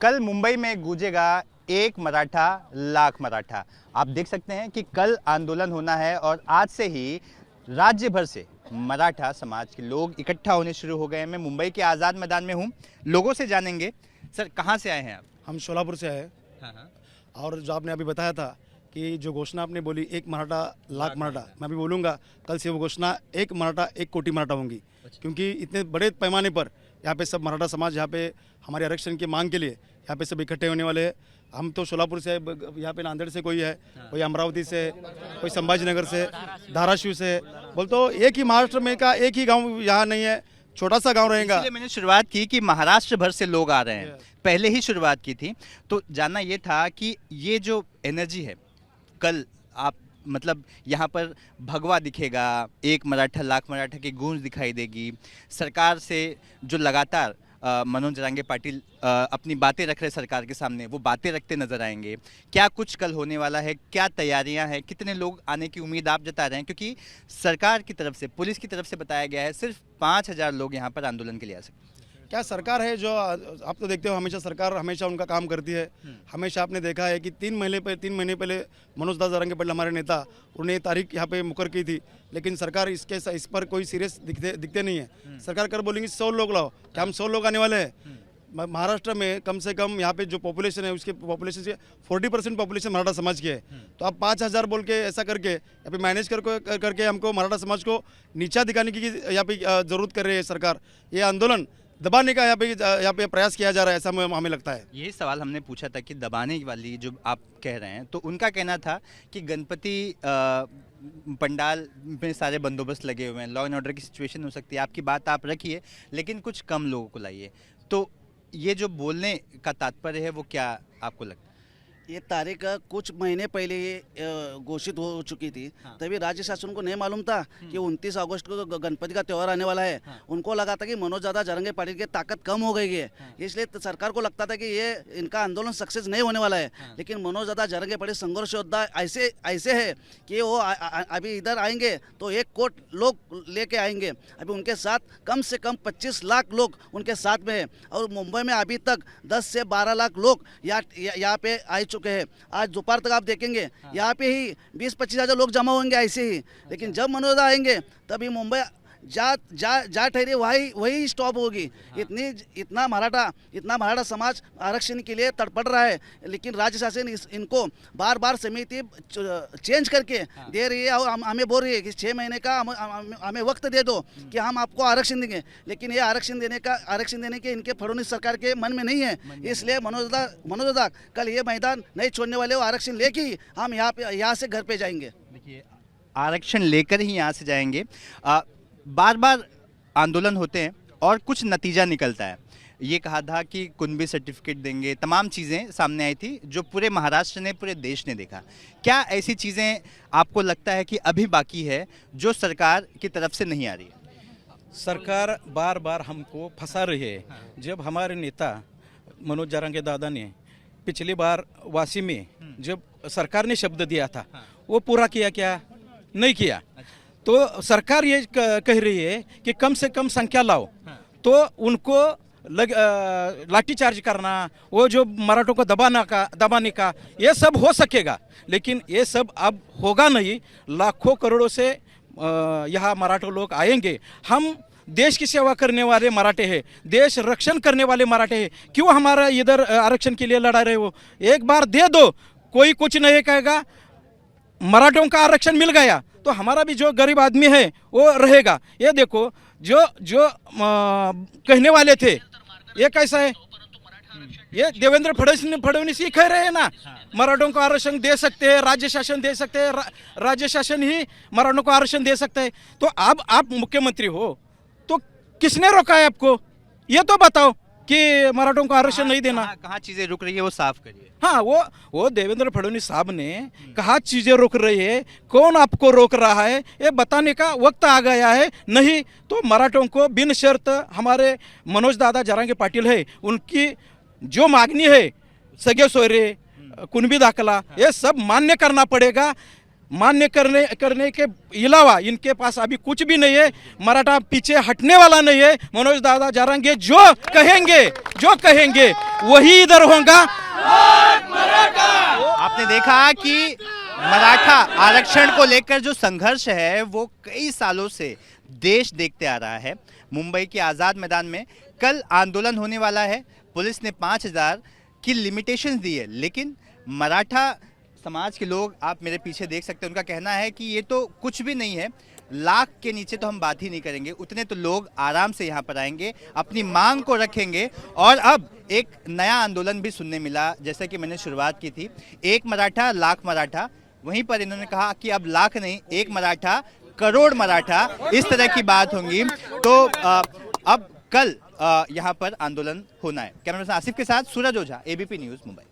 कल मुंबई में गूंजेगा एक मराठा लाख मराठा। आप देख सकते हैं कि कल आंदोलन होना है और आज से ही राज्य भर से मराठा समाज के लोग इकट्ठा होने शुरू हो गए हैं। मैं मुंबई के आज़ाद मैदान में हूं, लोगों से जानेंगे। सर, कहां से आए हैं आप? हम शोलापुर से आए। हाँ। और जो आपने अभी बताया था कि जो घोषणा आपने बोली एक मराठा लाख मराठा, मैं अभी बोलूँगा कल से वो घोषणा एक मराठा एक कोटि मराठा होंगी। क्योंकि इतने बड़े पैमाने पर यहाँ पे सब मराठा समाज यहाँ पे हमारे आरक्षण की मांग के लिए यहाँ पे सब इकट्ठे होने वाले हैं। हम तो शोलापुर से, यहाँ पे नांदेड़ से कोई है, कोई अमरावती से, कोई संभाजीनगर से, धाराशिव से। बोल तो एक ही महाराष्ट्र में का एक ही गांव यहाँ नहीं है, छोटा सा गांव रहेगा। इसलिए मैंने शुरुआत की कि महाराष्ट्र भर से लोग आ रहे हैं, पहले ही शुरुआत की थी। तो जानना ये था कि ये जो एनर्जी है, कल आप मतलब यहाँ पर भगवा दिखेगा, एक मराठा लाख मराठा की गूंज दिखाई देगी। सरकार से जो लगातार मनोज जरांगे पाटिल अपनी बातें रख रहे सरकार के सामने, वो बातें रखते नजर आएंगे। क्या कुछ कल होने वाला है, क्या तैयारियां हैं, कितने लोग आने की उम्मीद आप जता रहे हैं? क्योंकि सरकार की तरफ से, पुलिस की तरफ से बताया गया है सिर्फ 5,000 लोग यहाँ पर आंदोलन के लिए आ सकते हैं। क्या सरकार है जो आप तो देखते हो, हमेशा सरकार हमेशा उनका काम करती है। हमेशा आपने देखा है कि 3 महीने पहले मनोज दास जरांगे पाटिल हमारे नेता, उन्होंने तारीख यहाँ पे मुकर की थी, लेकिन सरकार इस पर कोई सीरियस दिखते नहीं है। सरकार कर बोलेंगे 100 लोग लाओ, क्या हम 100 लोग आने वाले हैं? महाराष्ट्र में कम से कम यहाँ पे जो पॉपुलेशन है उसके पॉपुलेशन से 40% पॉपुलेशन मराठा समाज की है। तो आप 5,000 बोल के ऐसा करके यहाँ पे मैनेज करके हमको मराठा समाज को नीचा दिखाने की यहाँ पे जरूरत कर रही है सरकार। ये आंदोलन दबाने का यहाँ पे प्रयास किया जा रहा है, ऐसा हमें लगता है। यही सवाल हमने पूछा था कि दबाने वाली जो आप कह रहे हैं, तो उनका कहना था कि गणपति पंडाल में सारे बंदोबस्त लगे हुए हैं, लॉ एंड ऑर्डर की सिचुएशन हो सकती है, आपकी बात आप रखिए, लेकिन कुछ कम लोगों को लाइए। तो ये जो बोलने का तात्पर्य है वो क्या आपको लगता है? ये तारीख कुछ महीने पहले घोषित हो चुकी थी। हाँ। तभी राज्य शासन को नहीं मालूम था कि 29 अगस्त को गणपति का त्यौहार आने वाला है। हाँ। उनको लगा था कि मनोज दादा जरांगे पाटिल की ताकत कम हो गई है। हाँ। इसलिए सरकार को लगता था कि ये इनका आंदोलन सक्सेस नहीं होने वाला है। हाँ। लेकिन मनोज दादा जरांगे पाटिल संघर्ष योद्धा ऐसे है कि वो अभी इधर आएंगे तो 1 करोड़ लोग लेके आएंगे। अभी उनके साथ कम से कम 25 लाख लोग उनके साथ में है। और मुंबई में अभी तक 10 से 12 लाख लोग यहाँ पे आ चुके हैं। आज दोपहर तक आप देखेंगे यहाँ पे ही 20-25 हज़ार लोग जमा होंगे ऐसे ही। लेकिन जब मनोज आएंगे तभी मुंबई जा ठहरी वही स्टॉप होगी। इतना मराठा समाज आरक्षण के लिए तड़पड़ रहा है, लेकिन राज्य शासन इनको बार बार समिति चेंज करके दे रही है और हमें बोल रही है कि 6 महीने का हमें वक्त दे दो कि हम आपको आरक्षण देंगे। लेकिन ये आरक्षण देने के इनके फडणवीस सरकार के मन में नहीं है। इसलिए मनोज दादा कल ये मैदान नहीं छोड़ने वाले, वो आरक्षण लेके ही हम यहाँ से घर पे जाएंगे। देखिए, आरक्षण लेकर ही यहाँ से जाएंगे। बार बार आंदोलन होते हैं और कुछ नतीजा निकलता है। ये कहा था कि कुनबी सर्टिफिकेट देंगे, तमाम चीज़ें सामने आई थी जो पूरे महाराष्ट्र ने, पूरे देश ने देखा। क्या ऐसी चीज़ें आपको लगता है कि अभी बाकी है जो सरकार की तरफ से नहीं आ रही है? सरकार बार बार हमको फंसा रही है। जब हमारे नेता मनोज जरांगे दादा ने पिछली बार वासी में जब सरकार ने शब्द दिया था, वो पूरा किया क्या? नहीं किया। तो सरकार ये कह रही है कि कम से कम संख्या लाओ, तो उनको लाठीचार्ज करना, वो जो मराठों को दबाने का ये सब हो सकेगा। लेकिन ये सब अब होगा नहीं। लाखों करोड़ों से यहाँ मराठा लोग आएंगे। हम देश की सेवा करने वाले मराठे हैं, देश रक्षण करने वाले मराठे हैं। क्यों हमारा इधर आरक्षण के लिए लड़ा रहे हो? एक बार दे दो, कोई कुछ नहीं कहेगा। मराठों का आरक्षण मिल गया तो हमारा भी जो गरीब आदमी है वो रहेगा। ये देखो, जो कहने वाले थे, ये कैसा है? ये देवेंद्र फडणवीस ही कह रहे हैं ना, मराठों को आरक्षण दे सकते हैं, राज्य शासन दे सकते हैं, राज्य शासन ही मराठों को आरक्षण दे सकता है। तो अब आप मुख्यमंत्री हो तो किसने रोका है आपको? ये तो बताओ कि मराठों को आरक्षण नहीं देना। कहाँ चीज़ें रुक रही है वो साफ करिए। हाँ, वो देवेंद्र फडणवीस साहब ने कहा चीजें रोक रही है, कौन आपको रोक रहा है, ये बताने का वक्त आ गया है। नहीं तो मराठों को बिन शर्त हमारे मनोज दादा जरांगे पाटिल है, उनकी जो मांगनी है, सगे सोयरे, कुणबी दाखला, ये सब मान्य करना पड़ेगा। मान्य करने के अलावा इनके पास अभी कुछ भी नहीं है। मराठा पीछे हटने वाला नहीं है। मनोज दादा जारंगे जो कहेंगे वही इधर होगा। आपने देखा कि मराठा आरक्षण को लेकर जो संघर्ष है वो कई सालों से देश देखते आ रहा है। मुंबई के आज़ाद मैदान में कल आंदोलन होने वाला है। पुलिस ने 5000 की लिमिटेशंस दी है, लेकिन मराठा समाज के लोग, आप मेरे पीछे देख सकते हैं, उनका कहना है कि ये तो कुछ भी नहीं है, लाख के नीचे तो हम बात ही नहीं करेंगे। उतने तो लोग आराम से यहाँ पर आएंगे, अपनी मांग को रखेंगे। और अब एक नया आंदोलन भी सुनने मिला, जैसे कि मैंने शुरुआत की थी, एक मराठा लाख मराठा। वहीं पर इन्होंने कहा कि अब लाख नहीं, एक मराठा करोड़ मराठा, इस तरह की बात होंगी। तो अब कल यहाँ पर आंदोलन होना है। कैमरामैन आसिफ के साथ सूरज ओझा, एबीपी न्यूज़, मुंबई।